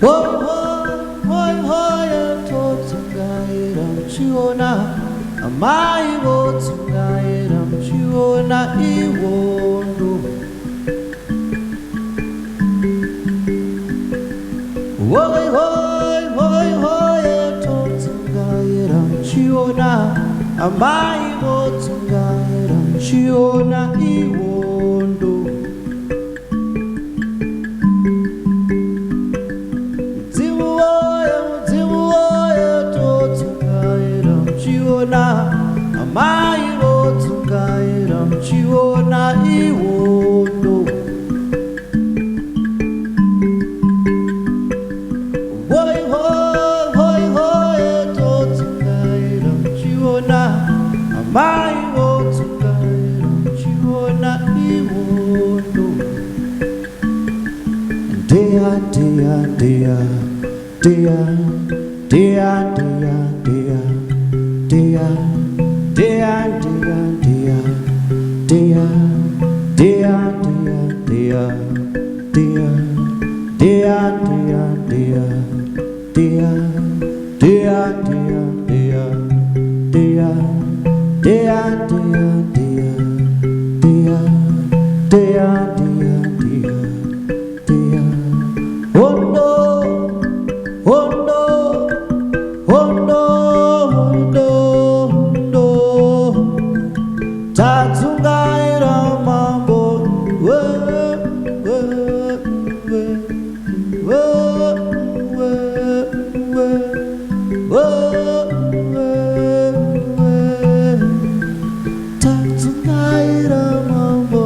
Hoi hoi totsungaira chiona amai tsungaira chiona iwondo Hoi hoi totsungaira chiona amai tsungaira chiona iwondo Amai tsungaira chiona iwondo Hoi hoi tsungaira chiona Amai tsungaira chiona iwondo Dia dia dia dia dia dia dia dia Dia, dia, dia, dia, dia, dia, dia, dia, dia, dia, dia, dia, dia, dia, dia, dia, dia, dia, dia, dia. Oh no, oh no, oh no, oh no. Tatsungaira mambo, Tatsungaira mambo,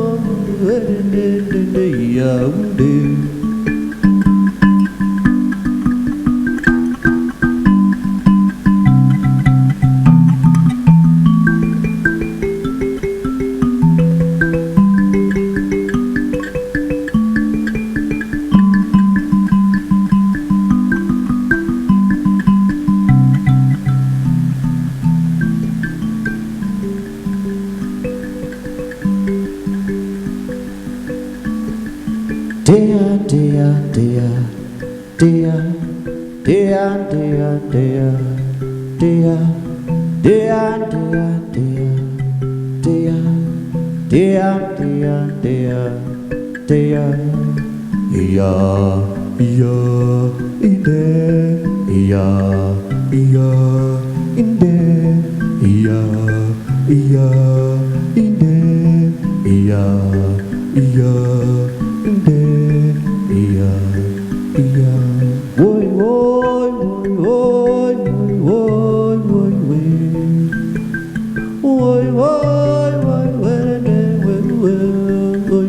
Dia, dia, dia, dia, dia, dia, dia, dia, dia, dia, dia, dia, dia, dia, dia, dia, iya, iya, inde, iya, iya, inde, iya, iya, inde, iya, iya. Iya, iya, woi, woi, woi, woi, woi, woi, woi, woi, woi, woi, woi, woi,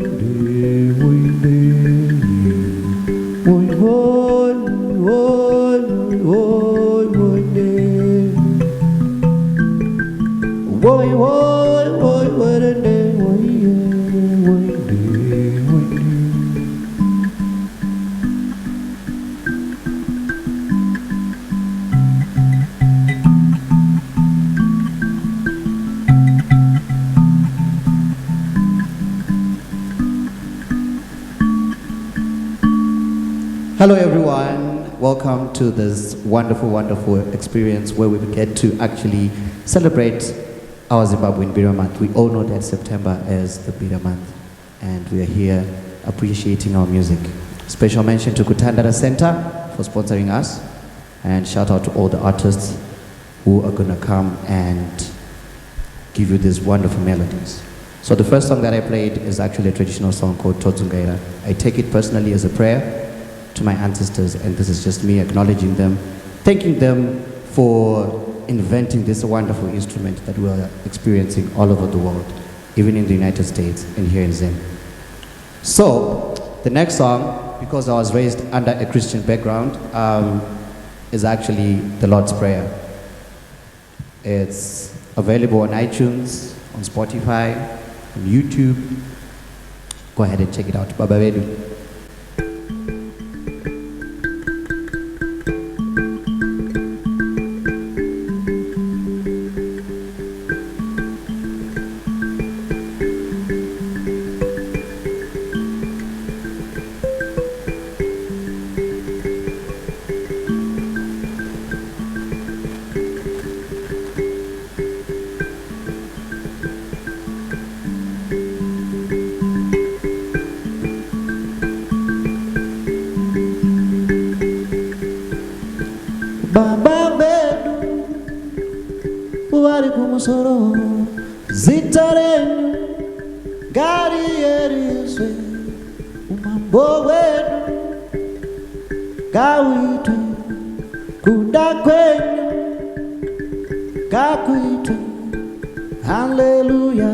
Hello everyone, welcome to this wonderful experience where we get to actually celebrate our Zimbabwean Mbira month. We all know that September is the Mbira month and we are here appreciating our music. Special mention to Kutandara Center for sponsoring us and shout out to all the artists who are going to come and give you these wonderful melodies. So the first song that I played is actually a traditional song called Totsungaira. I take it personally as a prayer to my ancestors, and this is just me acknowledging them, thanking them for inventing this wonderful instrument that we are experiencing all over the world, even in the United States and here in Zim. So the next song, because I was raised under a Christian background, is actually the Lord's Prayer. It's available on iTunes, on Spotify, on YouTube. Go ahead and check it out. Baba Vedu. vari kumusoro zita renyu ngariyerizwe umambo hwedu ngauitwe kuda kwenyu ngakuitwe haleluya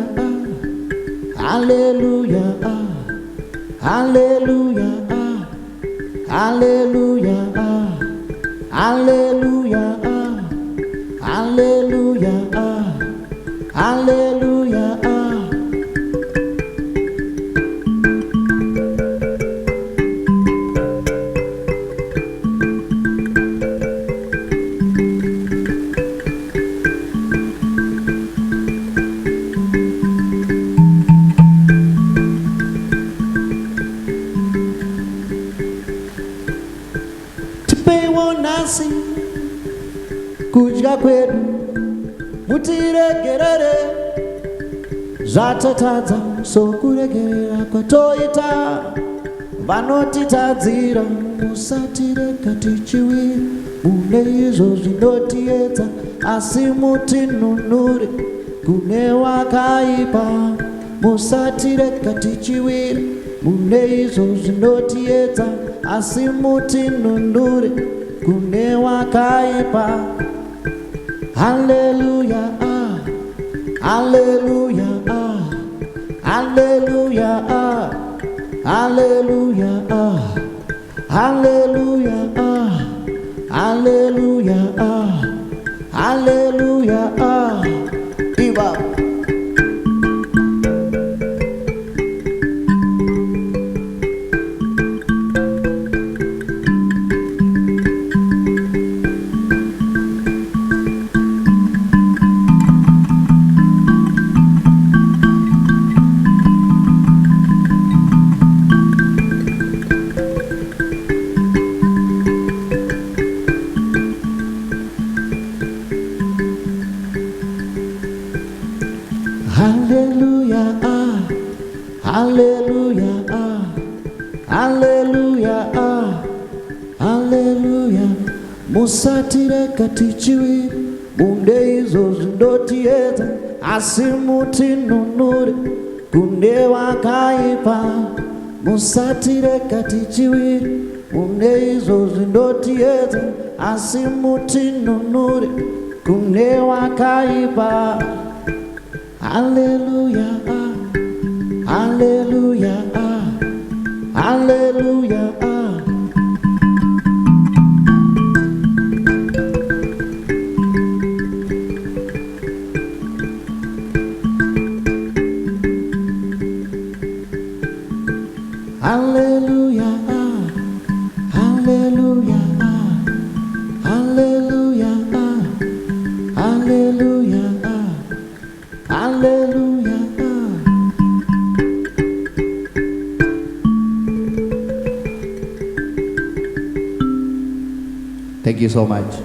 haleluya haleluya haleluya haleluya haleluya haleluya nasi kudya kwedu mutiregerere zvatatadza sokuregerera kwatoita vanotitadzira musatireka tichiwira mune izvo zvinotiedza asi mutinunure kune wakaipa musatireka tichiwira mune izvo zvinotiedza asi mutinunure kune wakaipa haleluya haleluya haleluya haleluya haleluya haleluya haleluya iba hallelujah, hallelujah, hallelujah, hallelujah. Musatireka tichiwira munde izvo zvinotiedza asi mutinunure kune wakaipa. Musatireka tichiwira munde izvo zvinotiedza asi mutinunure kune wakaipa. Hallelujah, hallelujah, hallelujah. Hallelujah, hallelujah, hallelujah, hallelujah. Hallelujah. Thank you so much.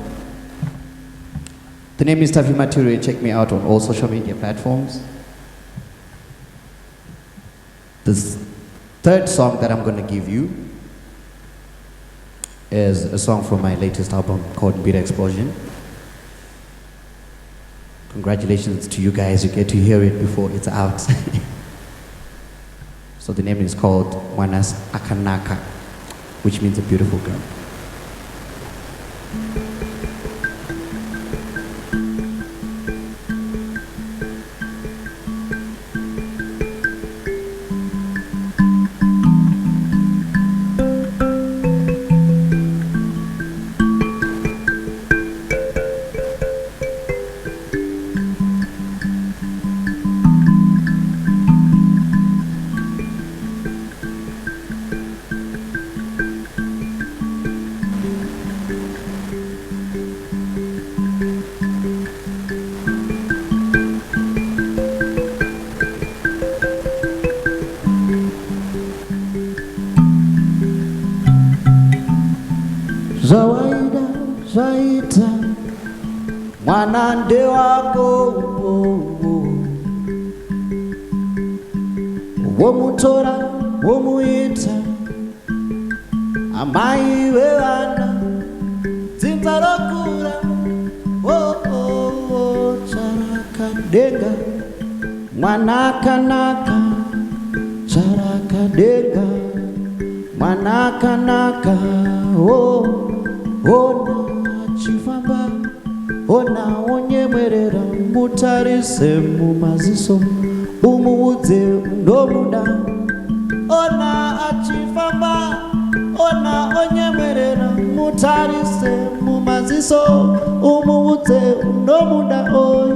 The name is Taffie Material. Check me out on all social media platforms. This third song that I'm going to give you is a song from my latest album called Mbira Explosion. Congratulations to you guys, you get to hear it before it's out. So the name is called Mwanas Akanaka, which means a beautiful girl. Zawaida, zaita, mwanande wako womutora, womuita amai vevana dzinza rokura chai Denga, Manakanaka, Charaka Denga, Manakanaka, oh, ona chifamba, ona onyemwerera mutarise mumaziso, umuudze ndomuda, ona achifamba, ona onyemwerera mutarise mumaziso, umuudze ndomuda, oh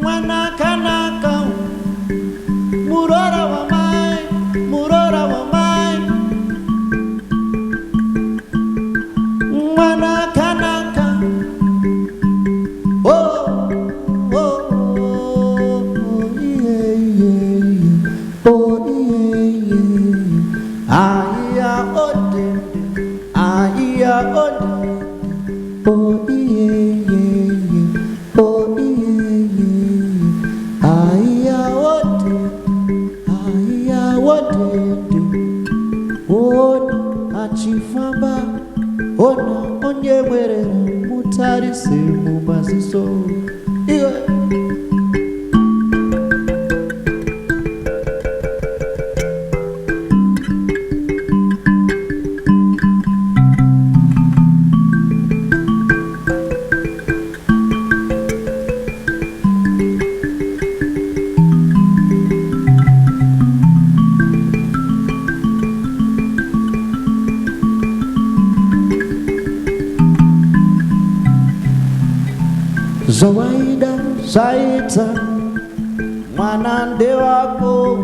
Manakanaka, Murora wa mai, Murora wa mai, Manakanaka, oh, oh, oh, yeah, yeah, oh, yeah, yeah, aya odende, aya odende, oh, yeah, yeah, oh, yeah. Achifamba, ona onyemwerera mutarise mumaziso, Zawaida zaita mwanande wako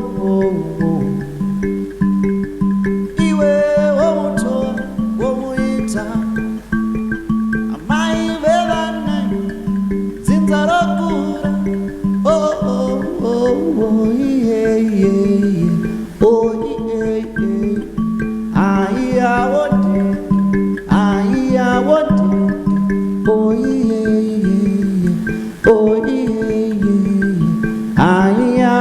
iwe womuto womuita amai velana zinzarokura oh oh oh oh yeah yeah oh yeah yeah aya wote oh yeah oh yeah, yeah,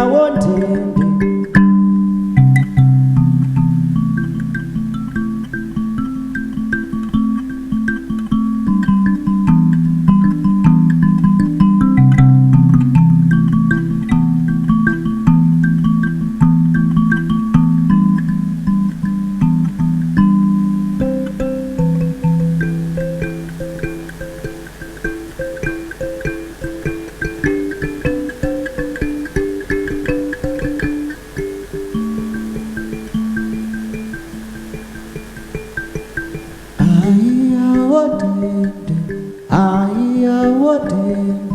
I wanted.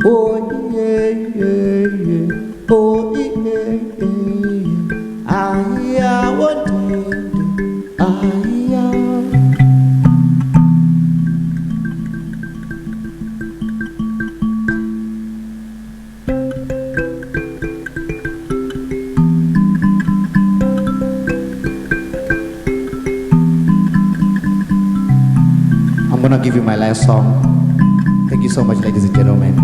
Oh yeah, yeah, yeah. Oh yeah, yeah. I wanted. I'm gonna give you my last song. Thank you so much, ladies and gentlemen.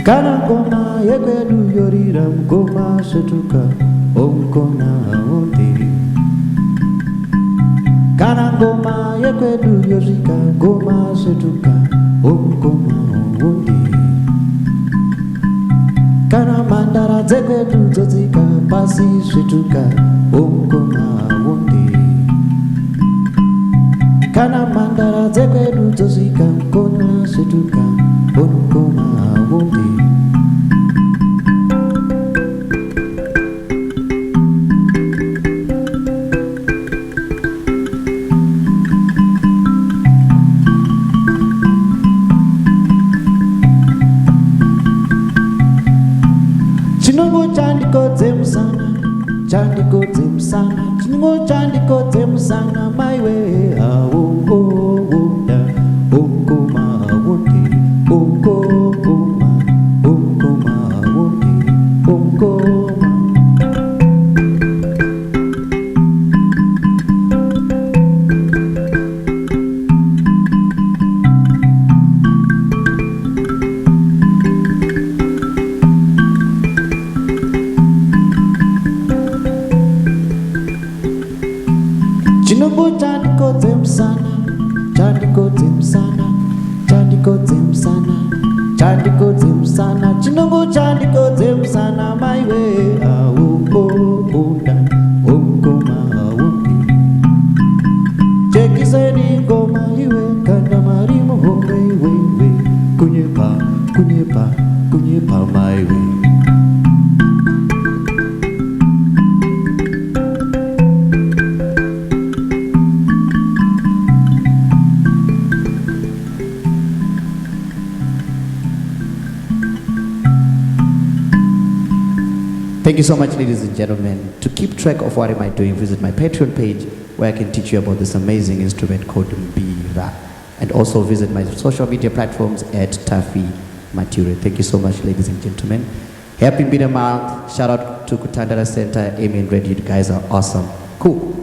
Kana ngoma yekwedu yorira mgoma setuka omkona onde. Kana ngoma yekwedu yorika ngoma setuka omkoma onde. Kana mandara dzekwedu dzodzika pasi setuka omkoma onde. Kana mandara dzekwedu dzodzika mkona setuka omkoma onde. Chinongo chandikodze musana, chinongo chandikodze musana, maiwe aongoda, ongoma wote, ongoma, ongoma wote, ongoma. msana, chandikote msana, chandikote msana, chandikote msana, chinongo chandikote msana, maiwe auko unda ongoma auki. Chekiseni ngoma iwe kanda marimo wewe kunyepa kunyepa kunyepa maiwe. Thank you so much, ladies and gentlemen. To keep track of what am I doing, visit my Patreon page where I can teach you about this amazing instrument called Mbira. And also visit my social media platforms at Taffie Mature. Thank you so much, ladies and gentlemen. Happy Mbira month. Shout out to Kutandara Center, Amy and Red. You guys are awesome. Cool.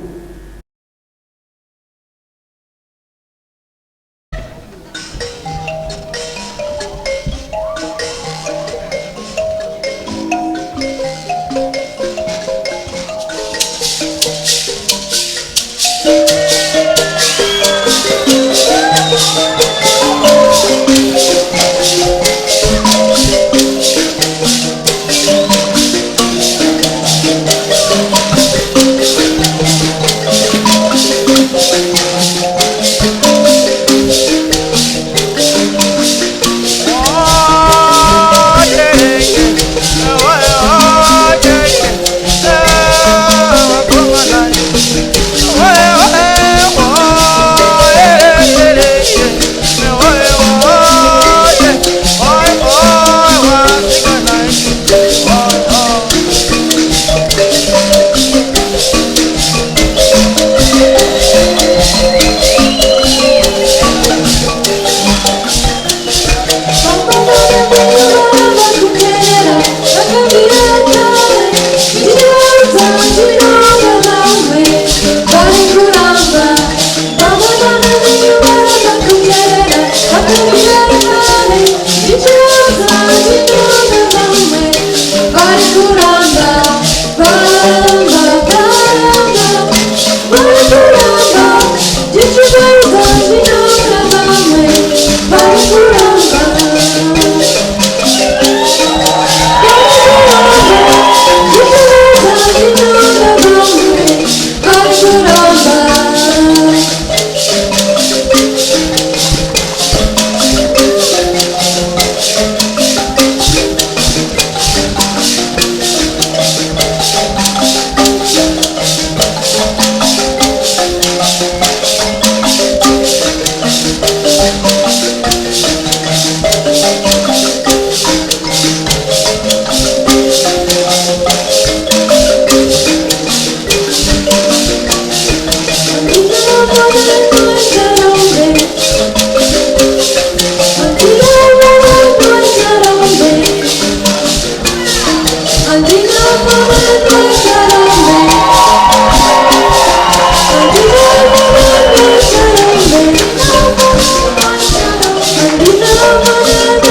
I'm